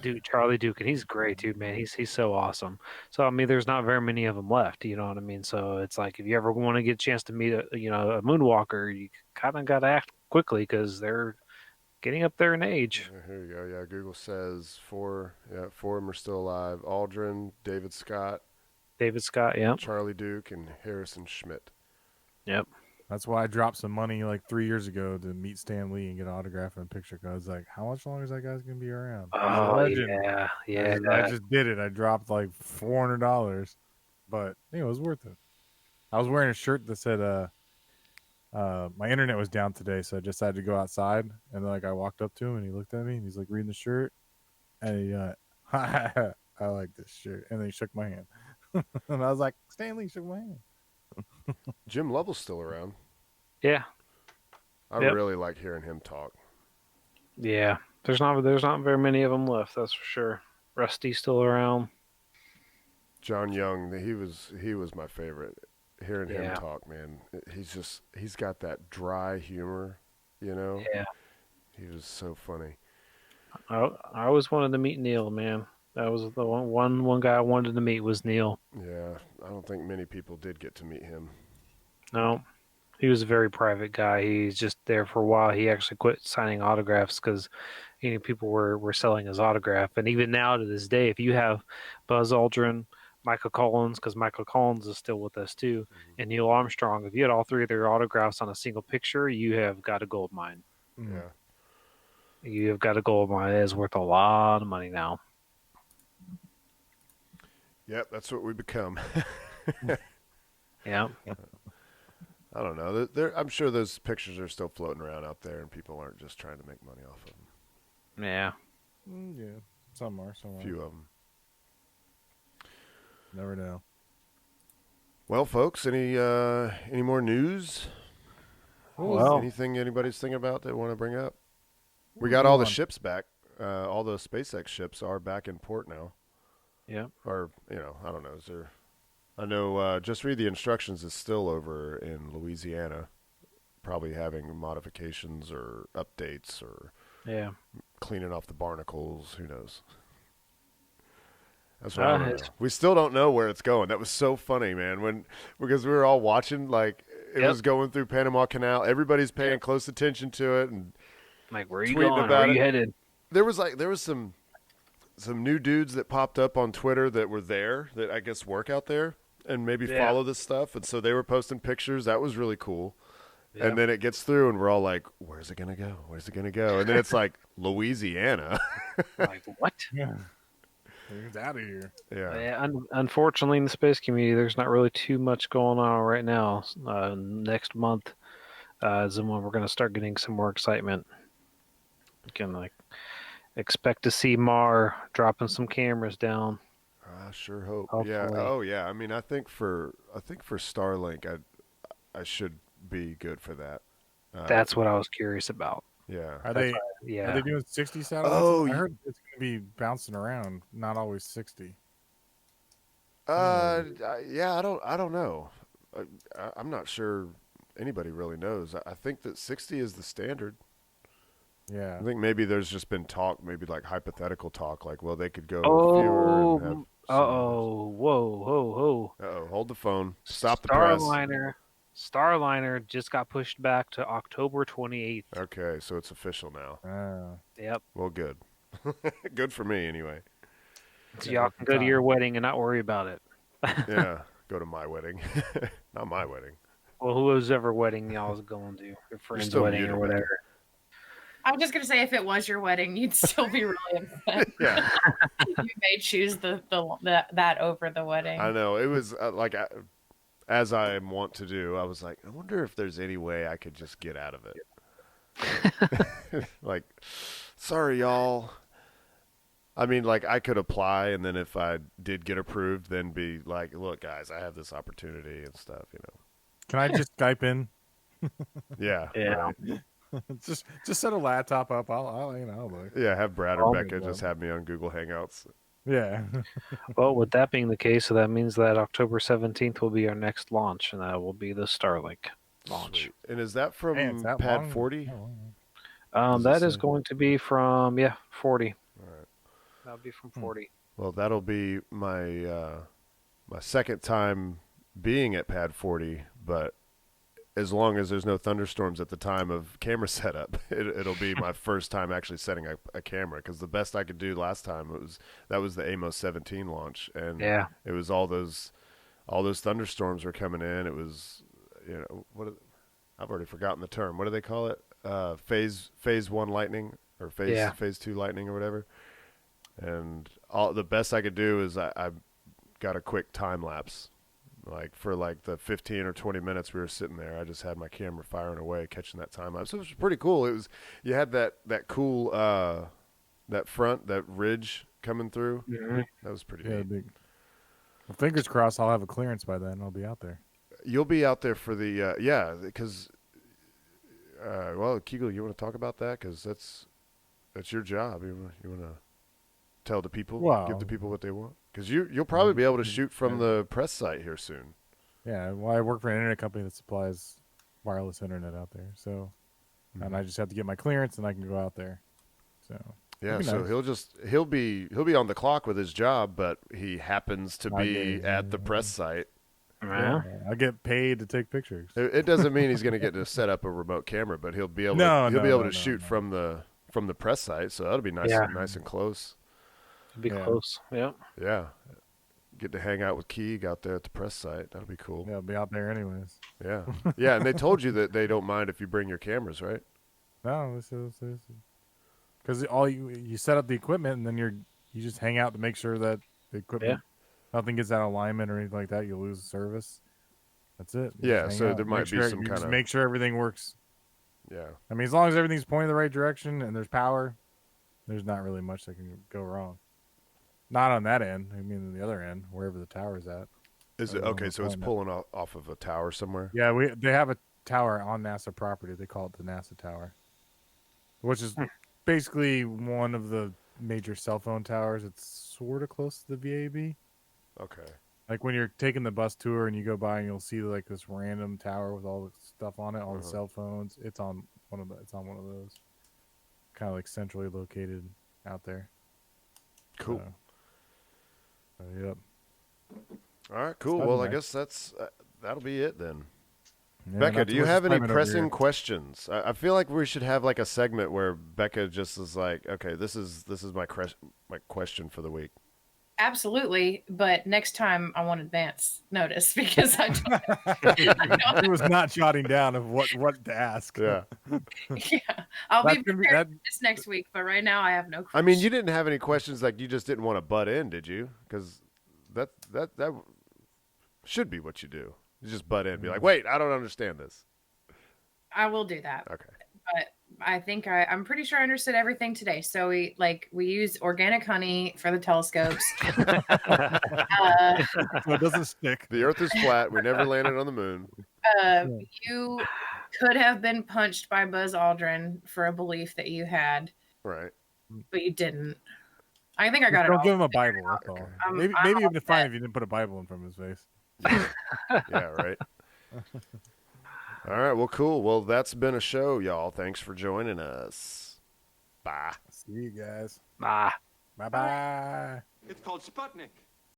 Dude, Charlie Duke, and he's great, dude, man. He's so awesome. So I mean, there's not very many of them left. You know what I mean? So it's like if you ever want to get a chance to meet a moonwalker, you kind of got to act quickly because they're getting up there in age. Here you go. Yeah, Google says 4. Yeah, 4 of them are still alive. Aldrin, David Scott, David Scott, yeah, Charlie Duke, and Harrison Schmidt. yep. That's why I dropped some money like 3 years ago to meet Stan Lee and get an autograph and a picture. Cause I was like, how much longer is that guy's gonna be around? He's a Oh legend. yeah. I just did it. I dropped like $400, but it was worth it. I was wearing a shirt that said, my internet was down today, so I decided to go outside. And like I walked up to him and he looked at me and he's like reading the shirt, and he, I like this shirt, and then he shook my hand, and I was like, Stanley shook my hand. Jim Lovell's still around. Yeah, I Yep. really like hearing him talk. yeah. There's not very many of them left. That's for sure. Rusty's still around. John Young, he was my favorite. Hearing him Yeah. talk, man, he's got that dry humor, you know. Yeah. He was so funny. I always wanted to meet Neil, man. That was the one guy I wanted to meet was Neil. Yeah, I don't think many people did get to meet him. No, he was a very private guy. He's just there for a while. He actually quit signing autographs because people were selling his autograph. And even now to this day, if you have Buzz Aldrin, Michael Collins, because Michael Collins is still with us too, and Neil Armstrong, if you had all 3 of their autographs on a single picture, you have got a gold mine. Mm. Yeah. You have got a gold mine. It is worth a lot of money now. Yep, that's what we become. Yeah. I don't know. I'm sure those pictures are still floating around out there, and people aren't just trying to make money off of them. Yeah. Yeah, some are, some A aren't. few of them. Never know. Well, folks, any more news? Well, Anything anybody's thinking about they want to bring up? We got all the ships back. All the SpaceX ships are back in port now. yeah. Or, I don't know. Is there? I know. Just read the instructions is still over in Louisiana, probably having modifications or updates or cleaning off the barnacles. Who knows? That's what I don't know. We still don't know where it's going. That was so funny, man. Because we were all watching, like it was going through Panama Canal. Everybody's paying close attention to it and like, where are you going? Where are you headed? There was some new dudes that popped up on Twitter that were there that I guess work out there and maybe follow this stuff, and so they were posting pictures. That was really cool. Yeah. And then it gets through, and we're all like, "Where's it gonna go? Where's it gonna go?" And then it's like Louisiana. Like what? Yeah. It's out of here. Yeah. Unfortunately, in the space community, there's not really too much going on right now. Next month is when we're going to start getting some more excitement. You can expect to see Mar dropping some cameras down. I sure hope. Hopefully. Yeah. Oh yeah. I mean, I think for Starlink, I should be good for that. That's what I was curious about. Yeah. Are they doing 60 satellites? Oh, I heard it's going to be bouncing around, not always 60. Yeah, I don't know. I'm not sure anybody really knows. I think that 60 is the standard. Yeah. I think maybe there's just been talk, maybe like hypothetical talk, like, well, they could go fewer and have whoa. Hold the phone. Stop the press. Starliner just got pushed back to October 28th. Okay, so it's official now. Yep. Well, good. Good for me, anyway. So y'all can go to your wedding and not worry about it. Yeah, go to my wedding. Not my wedding. Well, whoever wedding y'all is going to, your friend's wedding or whatever. I was just gonna say, if it was your wedding, you'd still be really upset. Yeah, you may choose that over the wedding. I know it was as I want to do. I was like, I wonder if there's any way I could just get out of it. Like, sorry, y'all. I mean, like, I could apply, and then if I did get approved, then be like, look, guys, I have this opportunity and stuff. Can I just Skype in? Yeah. Right. just set a laptop up. I'll look. Yeah, have Brad or Becca just have me on Google Hangouts. Yeah. Well, with that being the case, so that means that October 17th will be our next launch, and that will be the Starlink launch. Sweet. And is that from Pad 40? That is going to be from 40. All right. That'll be from 40. Well, that'll be my my second time being at Pad 40, but as long as there's no thunderstorms at the time of camera setup, it'll be my first time actually setting a camera, because the best I could do last time was the Amos 17 launch, and it was all those thunderstorms were coming in. It was I've already forgotten the term. What do they call it? Phase 1 lightning or phase 2 lightning or whatever. And the best I could do is I got a quick time lapse. Like for the 15 or 20 minutes we were sitting there, I just had my camera firing away, catching that time lapse. So it was pretty cool. You had that cool that ridge coming through. Mm-hmm. That was pretty neat. Big. Well, fingers crossed I'll have a clearance by then. I'll be out there. You'll be out there for the because well, Keagle, you want to talk about that, because that's your job. You want to tell the people, give the people what they want, because you'll probably be able to shoot from the press site here soon. Yeah, well, I work for an internet company that supplies wireless internet out there, so and I just have to get my clearance and I can go out there. So yeah, so nice. he'll be on the clock with his job, but he happens to be at the press site. Yeah, I get paid to take pictures. It doesn't mean he's going to get to set up a remote camera, but he'll be able to shoot from the press site, so that'll be nice and close. Be close. Yeah. Yeah. Get to hang out with Keagle out there at the press site. That'll be cool. Yeah, I'll be out there anyways. Yeah. Yeah, and they told you that they don't mind if you bring your cameras, right? No, this is because all you set up the equipment, and then you just hang out to make sure that the equipment nothing gets out of alignment or anything like that. You'll lose service. That's it. So there might be some kind of make sure everything works. Yeah. I mean, as long as everything's pointing the right direction and there's power, there's not really much that can go wrong. Not on that end. I mean, on the other end, wherever the tower's at. Is it okay? So it's pulling off of a tower somewhere. Yeah, they have a tower on NASA property. They call it the NASA Tower, which is basically one of the major cell phone towers. It's sort of close to the VAB. Okay. Like when you're taking the bus tour and you go by and you'll see this random tower with all the stuff on it on cell phones. It's on one of those. Kind of like centrally located out there. Cool. Yep. All right, cool. Well, I guess that'll be it then. Yeah, Becca, do you have any pressing questions? I feel like we should have like a segment where Becca just is like, okay, this is my question for the week. Absolutely, but next time I want advance notice because I He was not jotting down of what to ask. Yeah. Yeah, I'll be prepared for this next week, but right now I have no questions. I mean, you didn't have any questions, like you just didn't want to butt in, did you? Because that should be what you do. You just butt in and be like, wait, I don't understand this. I will do that. Okay. But I think I'm pretty sure I understood everything today. So we use organic honey for the telescopes. So it doesn't stick. The Earth is flat. We never landed on the moon. You could have been punched by Buzz Aldrin for a belief that you had. Right. But you didn't. I think I got it all. Don't give him a Bible. That's all. Maybe it'd be fine if you didn't put a Bible in front of his face. Yeah, right. All right, well, cool. Well, that's been a show, y'all. Thanks for joining us. Bye. See you guys. Bye. Bye-bye. It's called Sputnik.